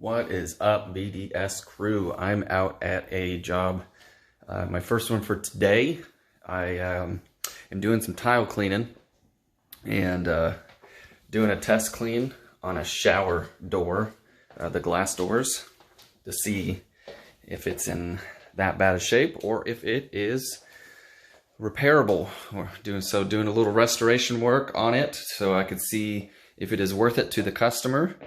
What is up, BDS crew? I'm out at a job, my first one for today. I am doing some tile cleaning and doing a test clean on a shower door, the glass doors, to see if it's in that bad a shape or if it is repairable. Or doing a little restoration work on it so I could see if it is worth it to the customer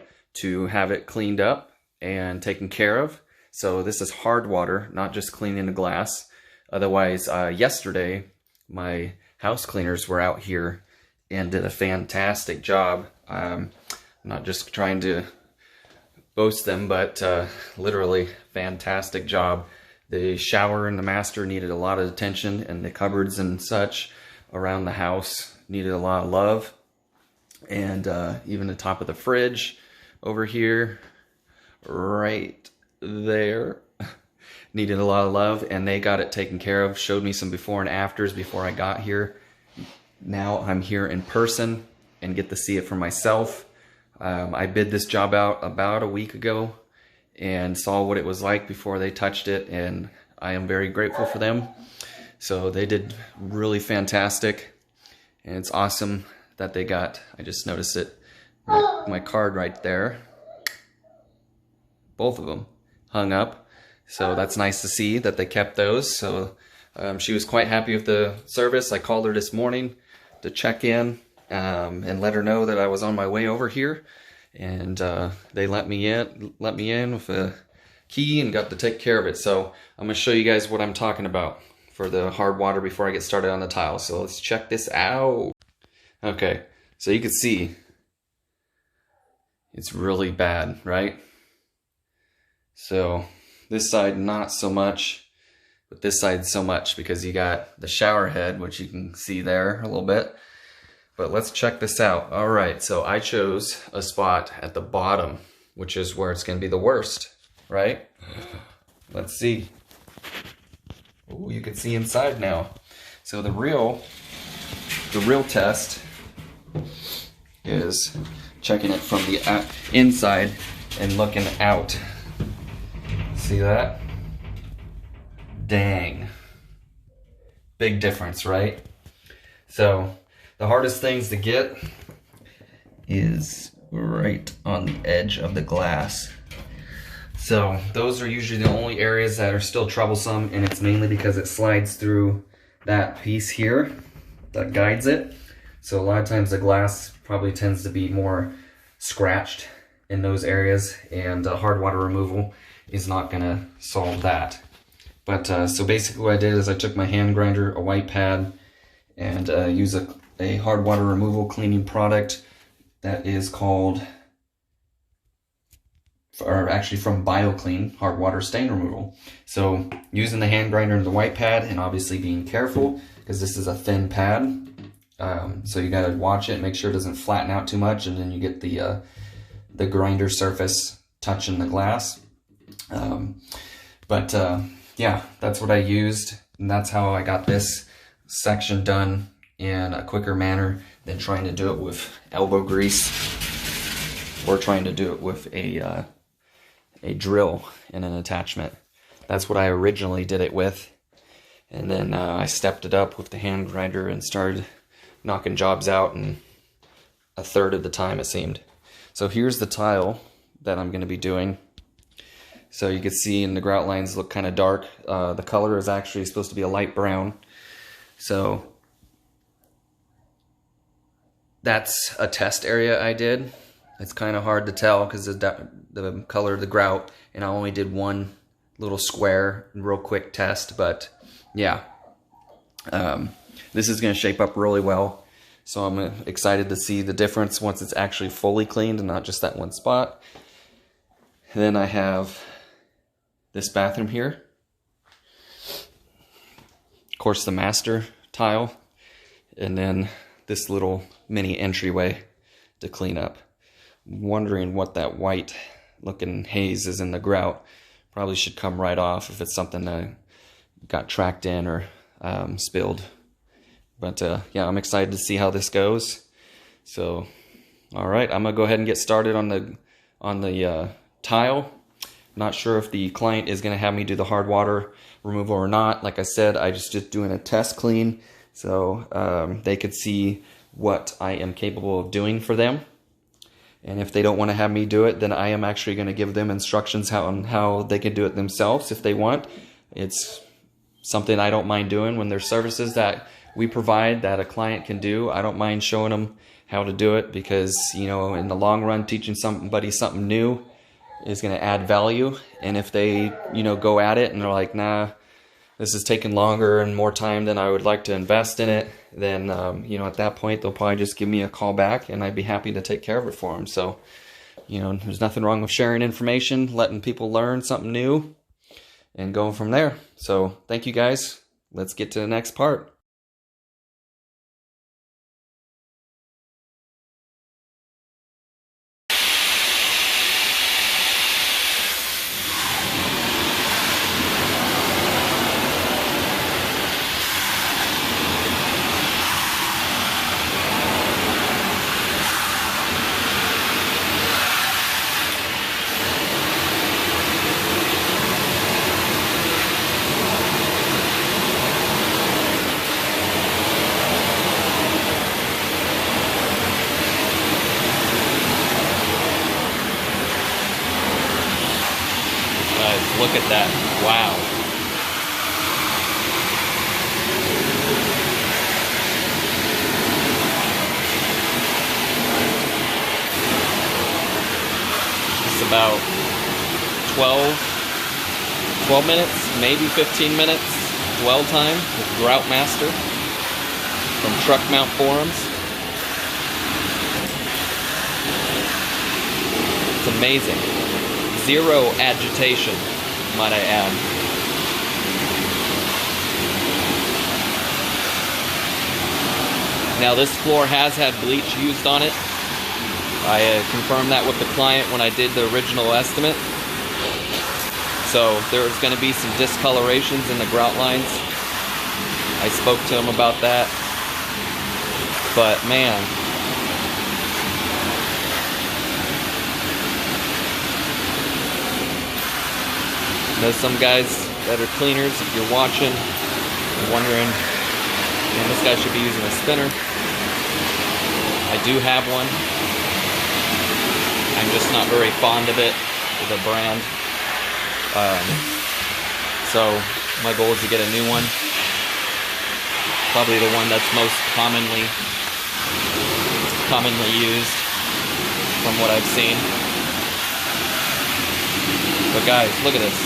to have it cleaned up and taken care of. So this is hard water, not just cleaning the glass. Otherwise, yesterday my house cleaners were out here and did a fantastic job. I'm not just trying to boast them, but literally fantastic job. The shower and the master needed a lot of attention, and the cupboards and such around the house needed a lot of love. And even the top of the fridge over here, right there, needed a lot of love, and they got it taken care of. Showed me some before and afters before I got here. Now I'm here in person and get to see it for myself. I bid this job out about a week ago and saw what it was like before they touched it, and I am very grateful for them. So they did really fantastic, and it's awesome that they got, I just noticed it, my card right there, both of them hung up. So that's nice to see that they kept those. So she was quite happy with the service. I called her this morning to check in and let her know that I was on my way over here, and they let me in with a key and got to take care of it. So I'm gonna show you guys what I'm talking about for the hard water before I get started on the tile. So let's check this out. Okay, so you can see it's really bad, right? So this side not so much, but this side so much, because you got the shower head, which you can see there a little bit. But let's check this out. All right, so I chose a spot at the bottom, which is where it's gonna be the worst, right? Let's see. Oh, you can see inside now. So the real test is checking it from the inside and looking out. See that? Dang. Big difference, right? So the hardest things to get is right on the edge of the glass. So those are usually the only areas that are still troublesome, and it's mainly because it slides through that piece here that guides it. So a lot of times the glass probably tends to be more scratched in those areas, and hard water removal is not gonna solve that. But so basically what I did is I took my hand grinder, a white pad, and use a hard water removal cleaning product that is called, or actually from BioClean, hard water stain removal. So using the hand grinder and the white pad, and obviously being careful because this is a thin pad. So you gotta watch it, make sure it doesn't flatten out too much, and then you get the grinder surface touching the glass. Yeah, that's what I used, and that's how I got this section done in a quicker manner than trying to do it with elbow grease or trying to do it with a drill and an attachment. That's what I originally did it with, and then I stepped it up with the hand grinder and started knocking jobs out in a third of the time, it seemed. So here's the tile that I'm going to be doing. So you can see in the grout lines look kind of dark. The color is actually supposed to be a light brown. So that's a test area I did. It's kind of hard to tell because the color of the grout, and I only did one little square real quick test, but yeah. This is going to shape up really well, so I'm excited to see the difference once it's actually fully cleaned and not just that one spot. And then I have this bathroom here. Of course, the master tile, and then this little mini entryway to clean up. I'm wondering what that white looking haze is in the grout. Probably should come right off if it's something that got tracked in or spilled. But yeah, I'm excited to see how this goes. So, all right, I'm gonna go ahead and get started on the tile. Not sure if the client is going to have me do the hard water removal or not. Like I said, I just doing a test clean so they could see what I am capable of doing for them. And if they don't want to have me do it, then I am actually going to give them instructions on how they can do it themselves if they want. It's something I don't mind doing. When there's services that we provide that a client can do, I don't mind showing them how to do it, because, you know, in the long run, teaching somebody something new is going to add value. And if they, you know, go at it and they're like, nah, this is taking longer and more time than I would like to invest in it, then, you know, at that point, they'll probably just give me a call back and I'd be happy to take care of it for them. So, you know, there's nothing wrong with sharing information, letting people learn something new, and going from there. So thank you guys. Let's get to the next part. Look at that. Wow. It's about 12 minutes, maybe 15 minutes dwell time with Grout Master from Truck Mount Forums. It's amazing. Zero agitation, might I add. Now this floor has had bleach used on it. I confirmed that with the client when I did the original estimate. So there's going to be some discolorations in the grout lines. I spoke to him about that. But man, know some guys that are cleaners, if you're watching and wondering, man, this guy should be using a spinner. I do have one. I'm just not very fond of it as a brand. So my goal is to get a new one. Probably the one that's most commonly used from what I've seen. But guys, look at this.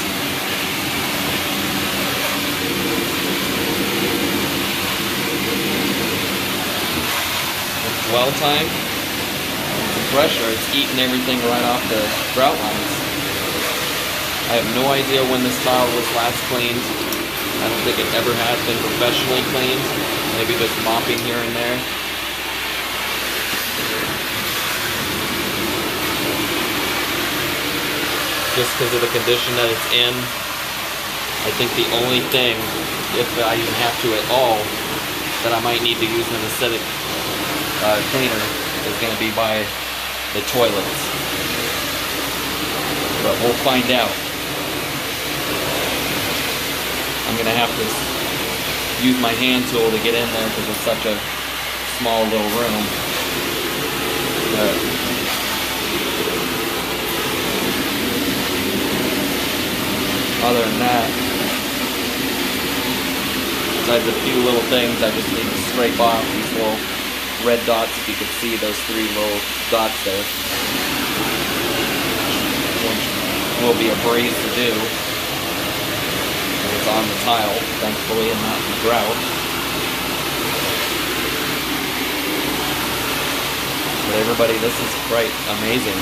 Dwell time, the pressure, it's eating everything right off the grout lines. I have no idea when this tile was last cleaned. I don't think it ever has been professionally cleaned. Maybe just mopping here and there. Just because of the condition that it's in, I think the only thing, if I even have to at all, that I might need to use an acidic cleaner is going to be by the toilets. But we'll find out. I'm going to have to use my hand tool to get in there because it's such a small little room. But other than that, besides a few little things, I just need to scrape off these little red dots. If you can see those 3 little dots there, which will be a breeze to do. It's on the tile, thankfully, and not the grout. But everybody, this is quite amazing.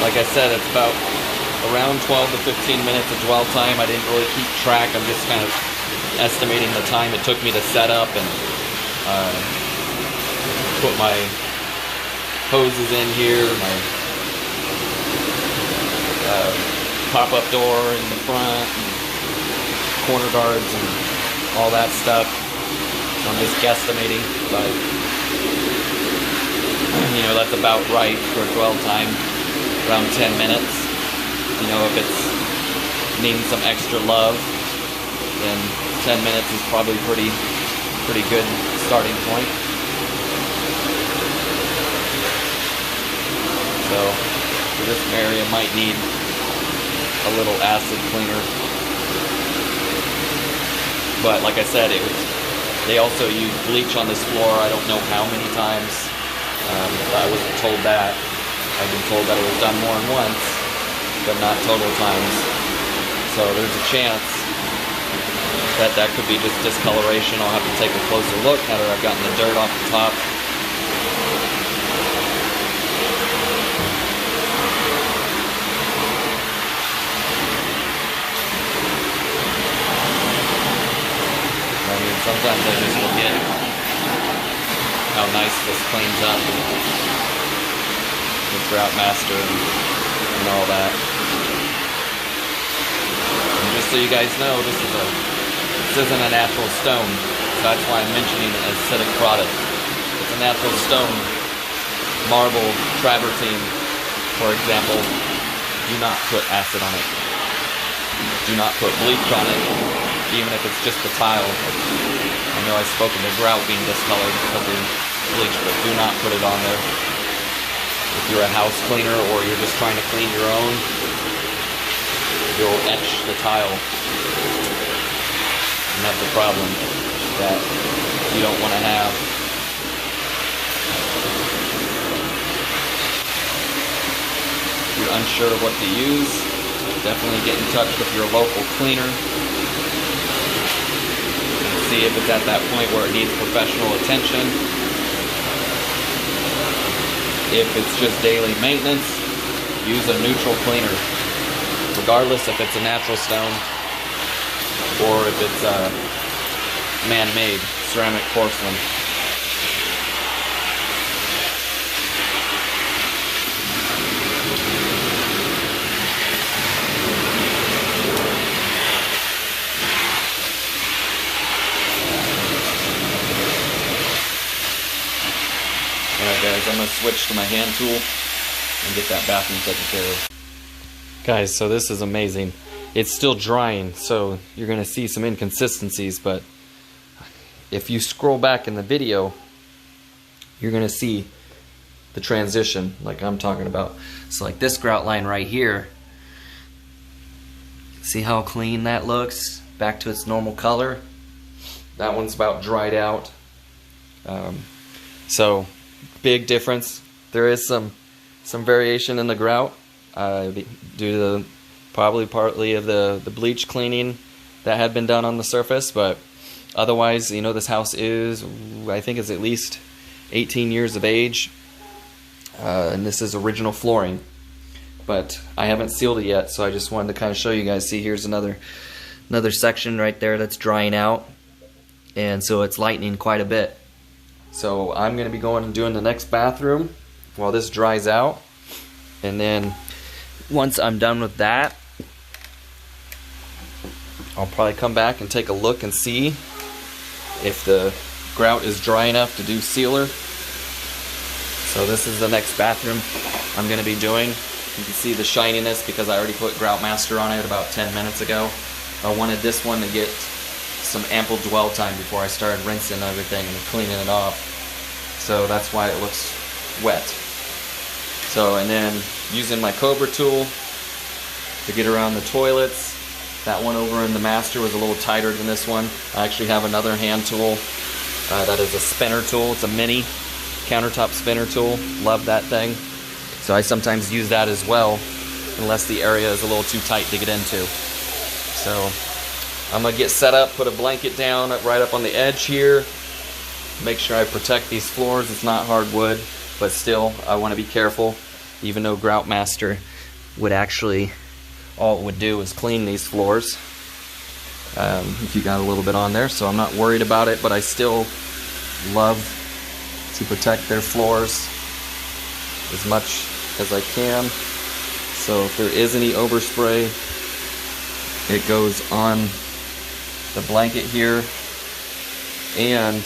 Like I said, it's about around 12 to 15 minutes of dwell time. I didn't really keep track. I'm just kind of estimating the time it took me to set up and put my hoses in here, my pop-up door in the front, and corner guards and all that stuff. I'm just guesstimating, but you know, that's about right for dwell time, around 10 minutes. You know, if it's needing some extra love, then 10 minutes is probably pretty good starting point. So this area might need a little acid cleaner. But like I said, they also use bleach on this floor. I don't know how many times. I wasn't told that. I've been told that it was done more than once, but not total times. So there's a chance that that could be just discoloration. I'll have to take a closer look now that I've gotten the dirt off the top. I mean, sometimes I just forget how nice this cleans up with Grout Master and all that. And just so you guys know, this isn't a natural stone, so that's why I'm mentioning it as acidic product. It's a natural stone, marble, travertine, for example. Do not put acid on it. Do not put bleach on it, even if it's just the tile. I know I've spoken to grout being discolored because of bleach, but do not put it on there. If you're a house cleaner or you're just trying to clean your own, you'll etch the tile. And that's a problem that you don't want to have. If you're unsure of what to use, definitely get in touch with your local cleaner. See if it's at that point where it needs professional attention. If it's just daily maintenance, use a neutral cleaner, regardless if it's a natural stone or if it's man-made ceramic porcelain. Alright guys, I'm going to switch to my hand tool and get that bathroom taken care of. Guys, so this is amazing. It's still drying, so you're going to see some inconsistencies, but if you scroll back in the video, you're going to see the transition like I'm talking about. So like this grout line right here, see how clean that looks? Back to its normal color. That one's about dried out. So big difference. There is some variation in the grout due to probably partly of the bleach cleaning that had been done on the surface, but otherwise, you know, this house is, I think, is at least 18 years of age, and this is original flooring, but I haven't sealed it yet, so I just wanted to kind of show you guys. See, here's another section right there that's drying out, and so it's lightening quite a bit. So I'm going to be going and doing the next bathroom while this dries out, and then once I'm done with that, I'll probably come back and take a look and see if the grout is dry enough to do sealer. So this is the next bathroom I'm going to be doing. You can see the shininess because I already put Grout Master on it about 10 minutes ago. I wanted this one to get some ample dwell time before I started rinsing everything and cleaning it off. So that's why it looks wet. So, and then using my Cobra tool to get around the toilets. That one over in the master was a little tighter than this one. I actually have another hand tool that is a spinner tool. It's a mini countertop spinner tool. Love that thing. So I sometimes use that as well, unless the area is a little too tight to get into. So I'm going to get set up, put a blanket down right up on the edge here. Make sure I protect these floors. It's not hardwood, but still I want to be careful. Even though Grout Master would actually, all it would do is clean these floors if you got a little bit on there, so I'm not worried about it, but I still love to protect their floors as much as I can. So if there is any overspray, it goes on the blanket here And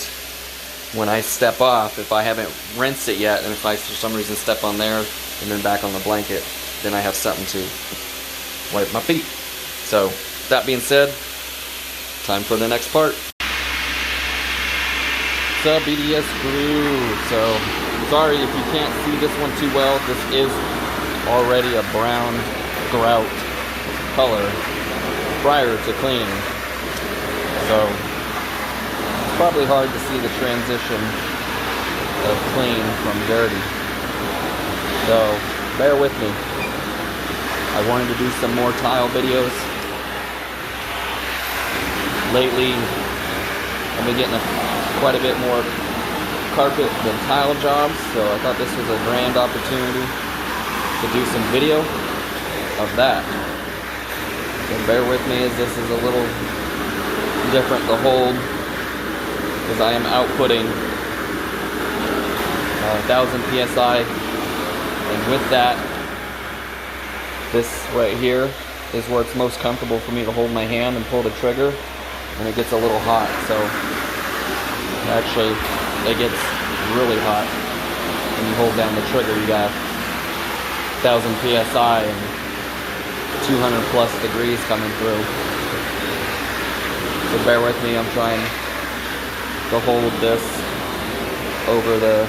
when I step off, if I haven't rinsed it yet, and if I for some reason step on there and then back on the blanket, then I have something to wipe my feet. So that being said, time for the next part. What's up, BDS crew? So sorry if you can't see this one too well. This is already a brown grout color prior to cleaning. So it's probably hard to see the transition of clean from dirty. So bear with me. I wanted to do some more tile videos. Lately, I've been getting quite a bit more carpet than tile jobs, so I thought this was a grand opportunity to do some video of that. So bear with me as this is a little different to hold, because I am outputting 1000 psi, and with that, this right here is where it's most comfortable for me to hold my hand and pull the trigger, and it gets a little hot. So actually it gets really hot when you hold down the trigger. You got 1000 psi and 200 plus degrees coming through. So bear with me, I'm trying to hold this over the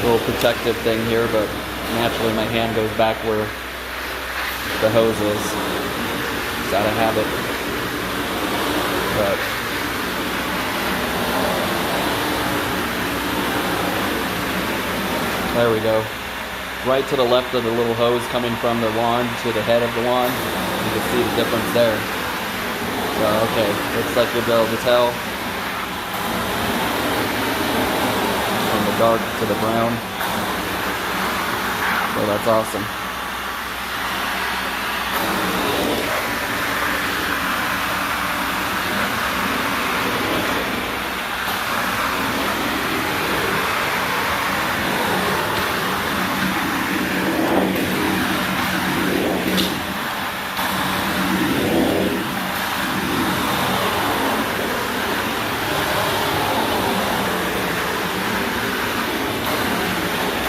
little protective thing here, but naturally my hand goes back where the hose is. It's out of habit. But there we go. Right to the left of the little hose coming from the wand to the head of the wand. You can see the difference there. So, okay, looks like you'll be able to tell from the dark to the brown. So that's awesome.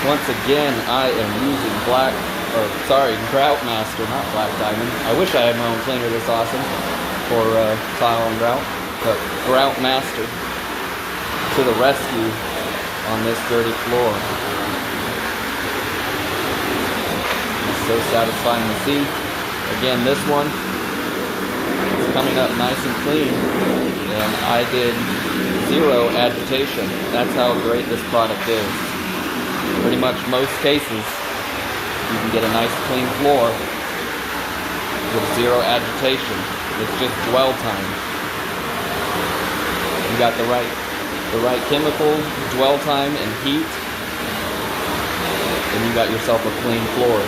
Once again, I am using Grout Master, not Black Diamond. I wish I had my own cleaner this awesome for tile and grout, but Grout Master to the rescue on this dirty floor. It's so satisfying to see. Again, this one is coming up nice and clean, and I did 0 agitation. That's how great this product is. Pretty much most cases, you can get a nice clean floor with 0 agitation. It's just dwell time. You got the right chemical, dwell time, and heat, and you got yourself a clean floor.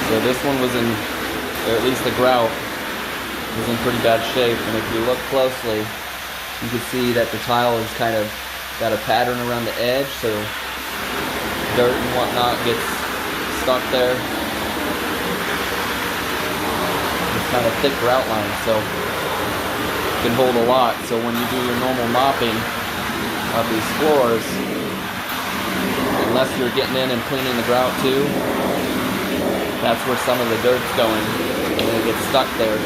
So this one was in, or at least the grout, is in pretty bad shape, and if you look closely, you can see that the tile is kind of got a pattern around the edge, so dirt and whatnot gets stuck there. It's kind of thick grout line, so it can hold a lot. So when you do your normal mopping of these floors, unless you're getting in and cleaning the grout too, that's where some of the dirt's going, and it gets stuck there.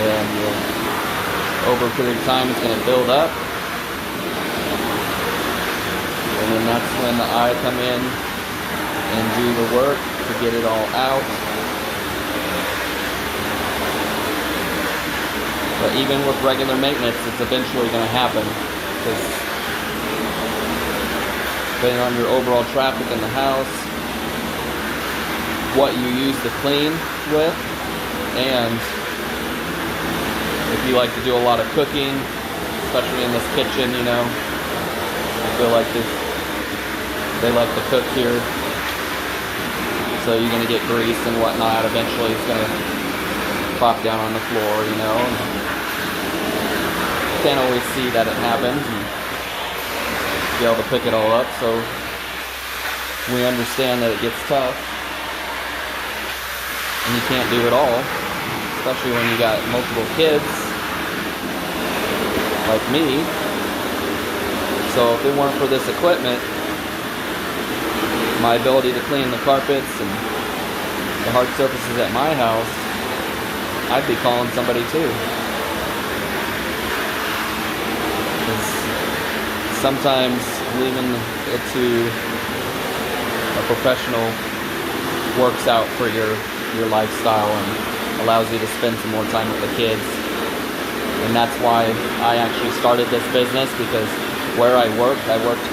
And over a period of time, it's going to build up. And then that's when I come in and do the work to get it all out. But even with regular maintenance, it's eventually going to happen. Because depending on your overall traffic in the house, what you use to clean with, and if you like to do a lot of cooking, especially in this kitchen, you know, I feel like they like to cook here. So you're going to get grease and whatnot. Eventually it's going to pop down on the floor, you know. You can't always see that it happens and be able to pick it all up. So we understand that it gets tough. and you can't do it all, especially when you got multiple kids like me. So if it weren't for this equipment, my ability to clean the carpets and the hard surfaces at my house, I'd be calling somebody too. Because sometimes leaving it to a professional works out for your lifestyle and allows you to spend some more time with the kids. And that's why I actually started this business, because where I worked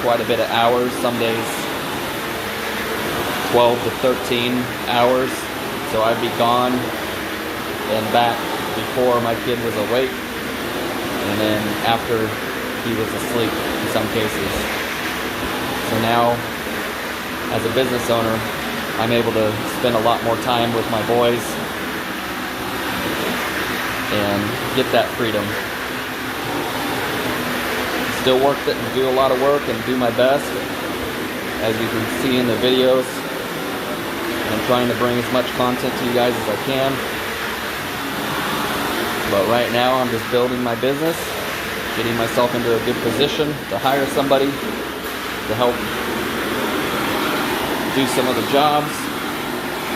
quite a bit of hours, some days 12 to 13 hours. So I'd be gone and back before my kid was awake, and then after he was asleep in some cases. So now, as a business owner, I'm able to spend a lot more time with my boys and get that freedom. Still do a lot of work and do my best, as you can see in the videos. I'm trying to bring as much content to you guys as I can. But right now I'm just building my business, getting myself into a good position to hire somebody to help do some of the jobs,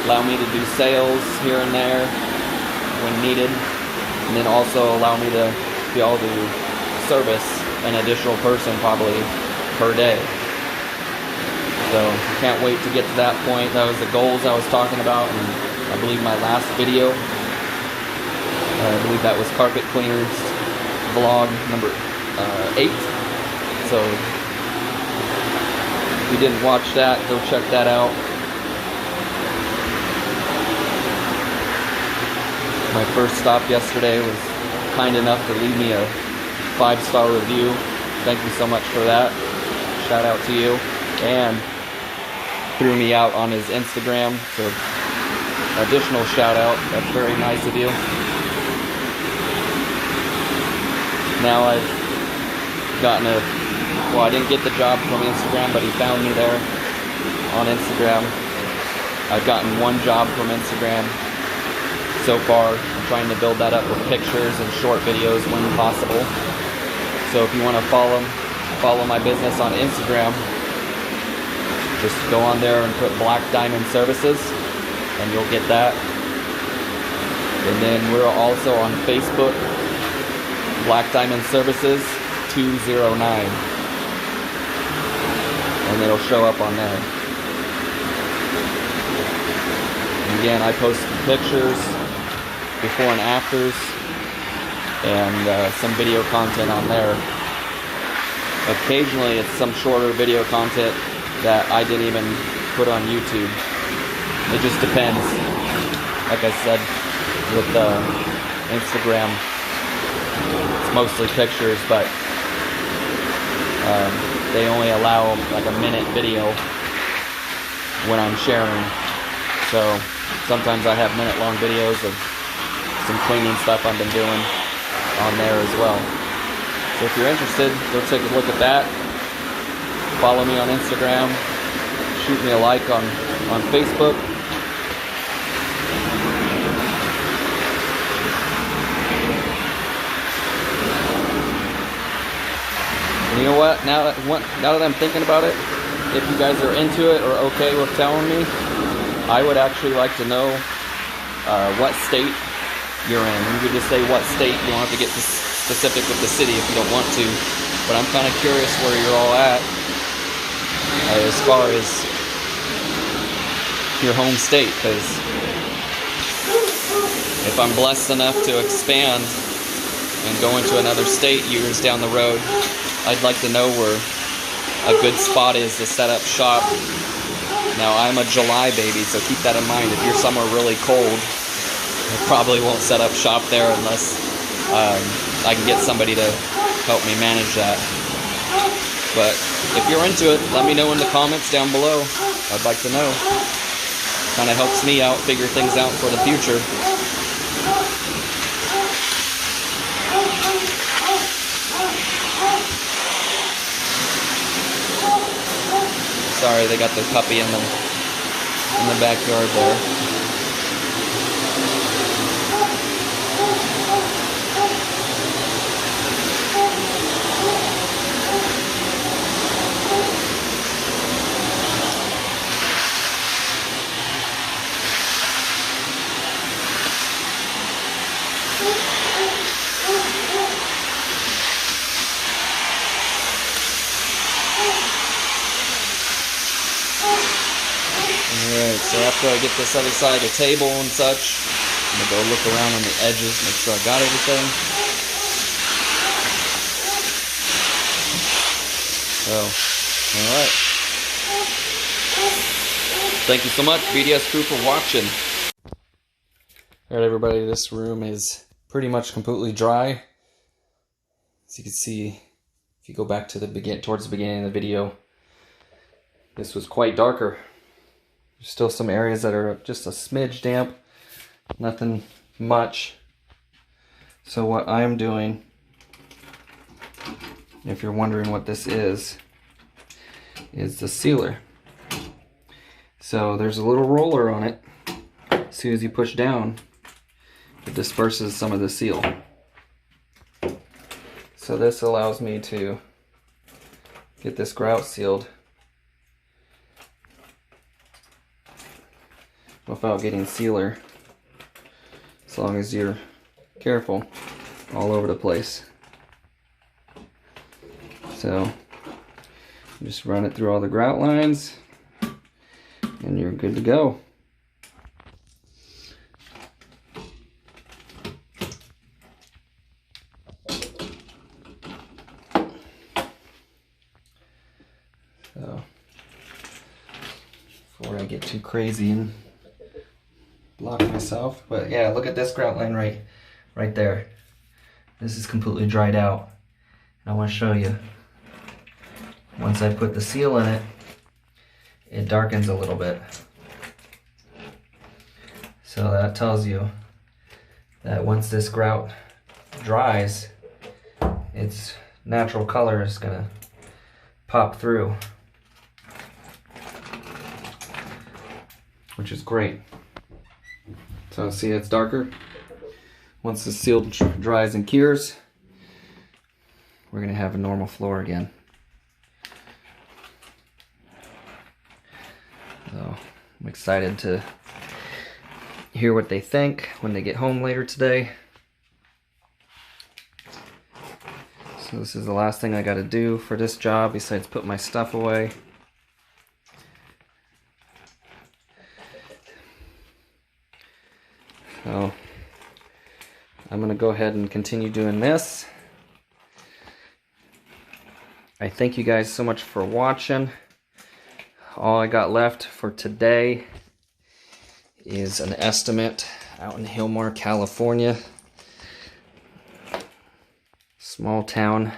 allow me to do sales here and there when needed, and then also allow me to be able to service an additional person probably per day. So I can't wait to get to that point. That was the goals I was talking about in, I believe, my last video. I believe that was carpet cleaners vlog number 8. So if you didn't watch that, go check that out. My first stop yesterday was kind enough to leave me a 5-star review. Thank you so much for that. Shout out to you. And threw me out on his Instagram, so additional shout out. That's very nice of you. Now I've gotten I didn't get the job from Instagram, but he found me there on Instagram. I've gotten one job from Instagram so far. I'm trying to build that up with pictures and short videos when possible. So if you want to follow my business on Instagram, just go on there and put Black Diamond Services, and you'll get that. And then we're also on Facebook, Black Diamond Services 209, and it'll show up on there. And again, I post pictures, before and afters, and some video content on there. Occasionally it's some shorter video content that I didn't even put on YouTube. It just depends. Like I said, with Instagram, it's mostly pictures, but they only allow like a minute video when I'm sharing. So sometimes I have minute-long videos of some cleaning stuff I've been doing on there as well. So if you're interested, go take a look at that. Follow me on Instagram, shoot me a like on Facebook. And you know what? Now that I'm thinking about it, if you guys are into it or okay with telling me, I would actually like to know what state you're in. You could just say what state. You don't have to get specific with the city if you don't want to. But I'm kind of curious where you're all at. As far as your home state, because if I'm blessed enough to expand and go into another state years down the road, I'd like to know where a good spot is to set up shop. Now, I'm a July baby, so keep that in mind. If you're somewhere really cold, I probably won't set up shop there unless I can get somebody to help me manage that. But if you're into it, let me know in the comments down below. I'd like to know. Kind of helps me out, figure things out for the future. Sorry, they got the puppy in the backyard there. So after I get this other side of the table and such, I'm going to go look around on the edges, make sure I got everything. So, alright. Thank you so much, BDS crew, for watching. Alright everybody, this room is pretty much completely dry. As you can see, if you go back to towards the beginning of the video, this was quite darker. There's still some areas that are just a smidge damp, nothing much. So what I'm doing, if you're wondering what this is the sealer. So there's a little roller on it. As soon as you push down, it disperses some of the seal. So this allows me to get this grout sealed without getting sealer, as long as you're careful, all over the place. So just run it through all the grout lines and you're good to go. So before I get too crazy and block myself, but yeah, look at this grout line right there. This is completely dried out. And I want to show you, once I put the seal in it, it darkens a little bit. So that tells you that once this grout dries, its natural color is gonna pop through, which is great. So see, it's darker. Once the seal dries and cures, we're gonna have a normal floor again. So I'm excited to hear what they think when they get home later today. So this is the last thing I gotta do for this job besides put my stuff away. So I'm going to go ahead and continue doing this. I thank you guys so much for watching. All I got left for today is an estimate out in Hilmar, California. Small town,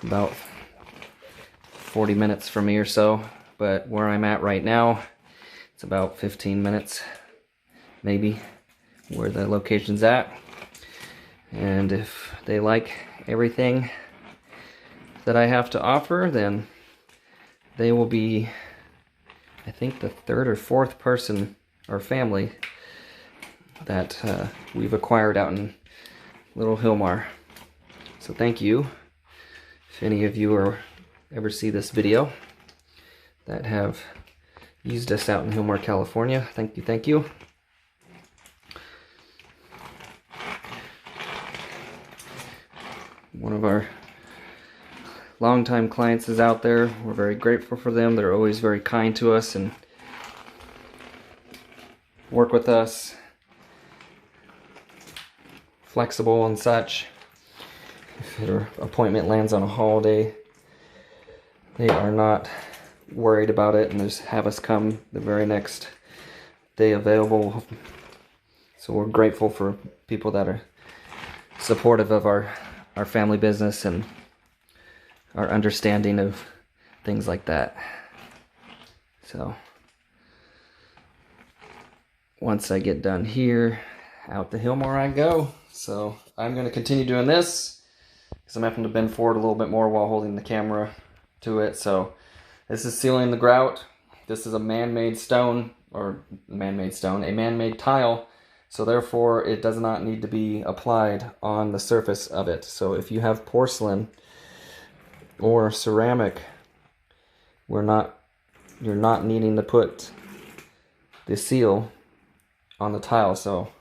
about 40 minutes from me or so, but where I'm at right now, it's about 15 minutes, maybe, where the location's at. And if they like everything that I have to offer, then they will be, I think, the third or fourth person or family that we've acquired out in Little Hilmar. So thank you. If any of you ever see this video that have used us out in Hilmar, California, thank you, thank you. One of our longtime clients is out there. We're very grateful for them. They're always very kind to us and work with us, flexible and such. If their appointment lands on a holiday, they are not worried about it and just have us come the very next day available. So we're grateful for people that are supportive of our family business and our understanding of things like that. So once I get done here, out to Hilmar I go. So I'm going to continue doing this because I'm having to bend forward a little bit more while holding the camera to it. So this is sealing the grout. This is a man-made stone, or a man-made tile. So therefore, it does not need to be applied on the surface of it. So if you have porcelain or ceramic, you're not needing to put the seal on the tile. So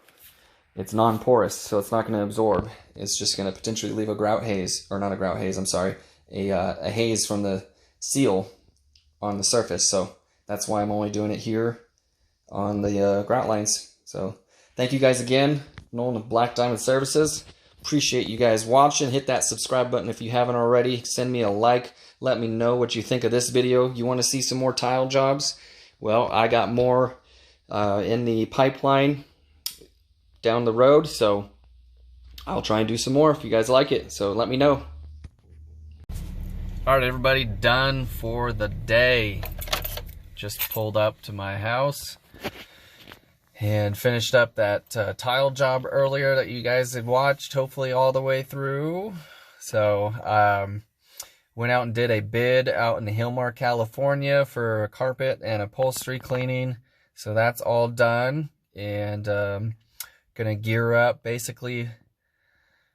it's non-porous, so it's not going to absorb. It's just going to potentially leave a grout haze, or not a grout haze, I'm sorry, a haze from the seal on the surface. So that's why I'm only doing it here on the grout lines. So thank you guys again, Nolan of Black Diamond Services. Appreciate you guys watching. Hit that subscribe button if you haven't already. Send me a like. Let me know what you think of this video. You want to see some more tile jobs? Well, I got more in the pipeline down the road, so I'll try and do some more if you guys like it. So let me know. All right, everybody, done for the day. Just pulled up to my house and finished up that tile job earlier that you guys had watched, hopefully all the way through. So went out and did a bid out in Hilmar, California for carpet and upholstery cleaning. So that's all done, and gonna gear up basically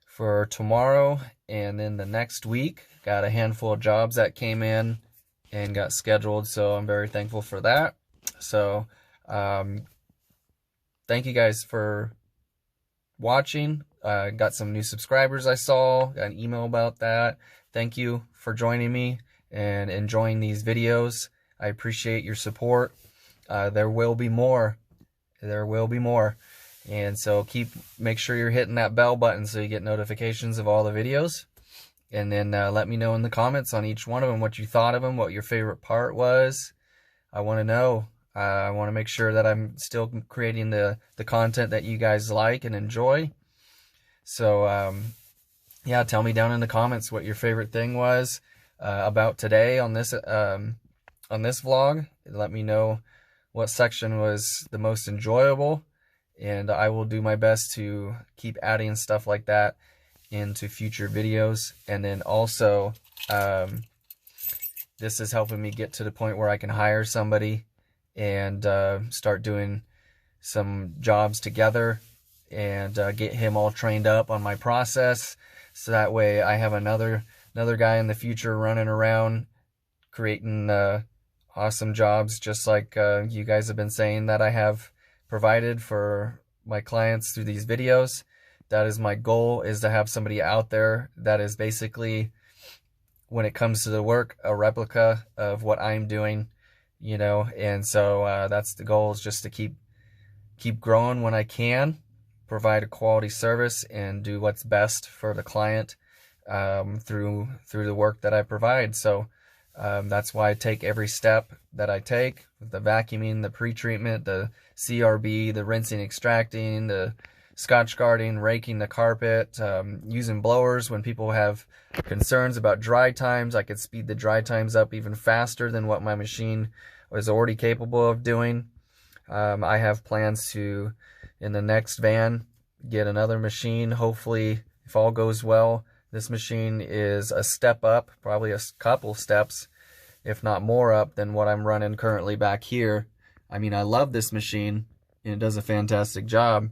for tomorrow and then the next week. Got a handful of jobs that came in and got scheduled, so I'm very thankful for that. So thank you guys for watching. Got some new subscribers I saw, got an email about that. Thank you for joining me and enjoying these videos. I appreciate your support. There will be more. There will be more. And so make sure you're hitting that bell button so you get notifications of all the videos. And then let me know in the comments on each one of them what you thought of them, what your favorite part was. I want to know. I want to make sure that I'm still creating the content that you guys like and enjoy. So, yeah, tell me down in the comments what your favorite thing was about today on this vlog. Let me know what section was the most enjoyable, and I will do my best to keep adding stuff like that into future videos. And then also this is helping me get to the point where I can hire somebody and start doing some jobs together and get him all trained up on my process, so that way I have another guy in the future running around creating awesome jobs, just like you guys have been saying that I have provided for my clients through these videos. That is my goal, is to have somebody out there that is basically, when it comes to the work, a replica of what I'm doing, you know. And so that's the goal, is just to keep growing when I can, provide a quality service, and do what's best for the client through the work that I provide. So that's why I take every step that I take, the vacuuming, the pre-treatment, the CRB, the rinsing, extracting, the Scotch guarding, raking the carpet, using blowers when people have concerns about dry times. I could speed the dry times up even faster than what my machine was already capable of doing. I have plans to, in the next van, get another machine. Hopefully, if all goes well, this machine is a step up, probably a couple steps, if not more up, than what I'm running currently back here. I mean, I love this machine, and it does a fantastic job.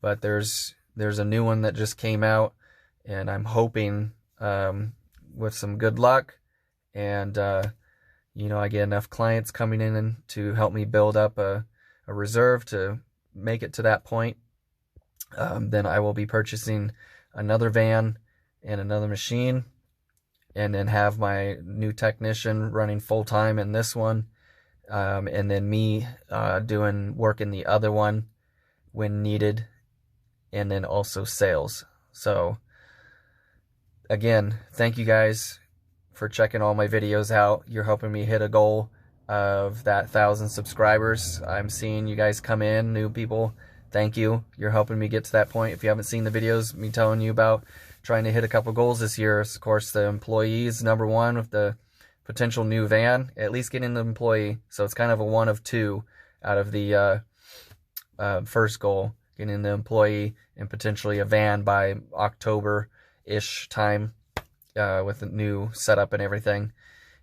But there's a new one that just came out, and I'm hoping with some good luck and you know, I get enough clients coming in to help me build up a reserve to make it to that point, then I will be purchasing another van and another machine, and then have my new technician running full-time in this one, and then me doing work in the other one when needed, and then also sales. So again, thank you guys for checking all my videos out. You're helping me hit a goal of that 1,000 subscribers. I'm seeing you guys come in, new people. Thank you. You're helping me get to that point. If you haven't seen the videos, me telling you about trying to hit a couple goals this year, of course, the employees, number one, with the potential new van, at least getting the employee. So it's kind of a one of two out of the first goal, getting the employee and potentially a van by October-ish time with the new setup and everything.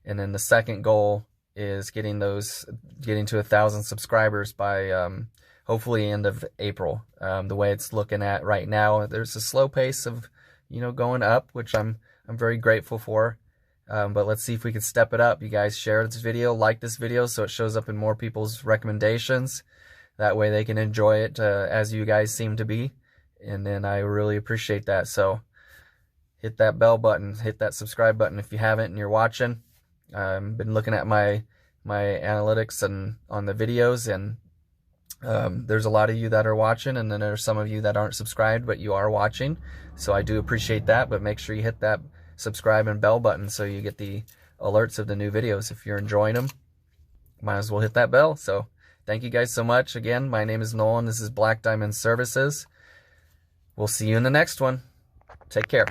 And then the second goal is getting to 1,000 subscribers by hopefully end of April. The way it's looking at right now, there's a slow pace of, you know, going up, which I'm very grateful for. But let's see if we can step it up. You guys share this video, like this video, so it shows up in more people's recommendations. That way they can enjoy it as you guys seem to be. And then I really appreciate that. So hit that bell button, hit that subscribe button if you haven't and you're watching. I've been looking at my analytics and on the videos, and There's a lot of you that are watching, and then there's some of you that aren't subscribed, but you are watching. So I do appreciate that, but make sure you hit that subscribe and bell button so you get the alerts of the new videos. If you're enjoying them, might as well hit that bell. So thank you guys so much. Again, my name is Nolan. This is Black Diamond Services. We'll see you in the next one. Take care.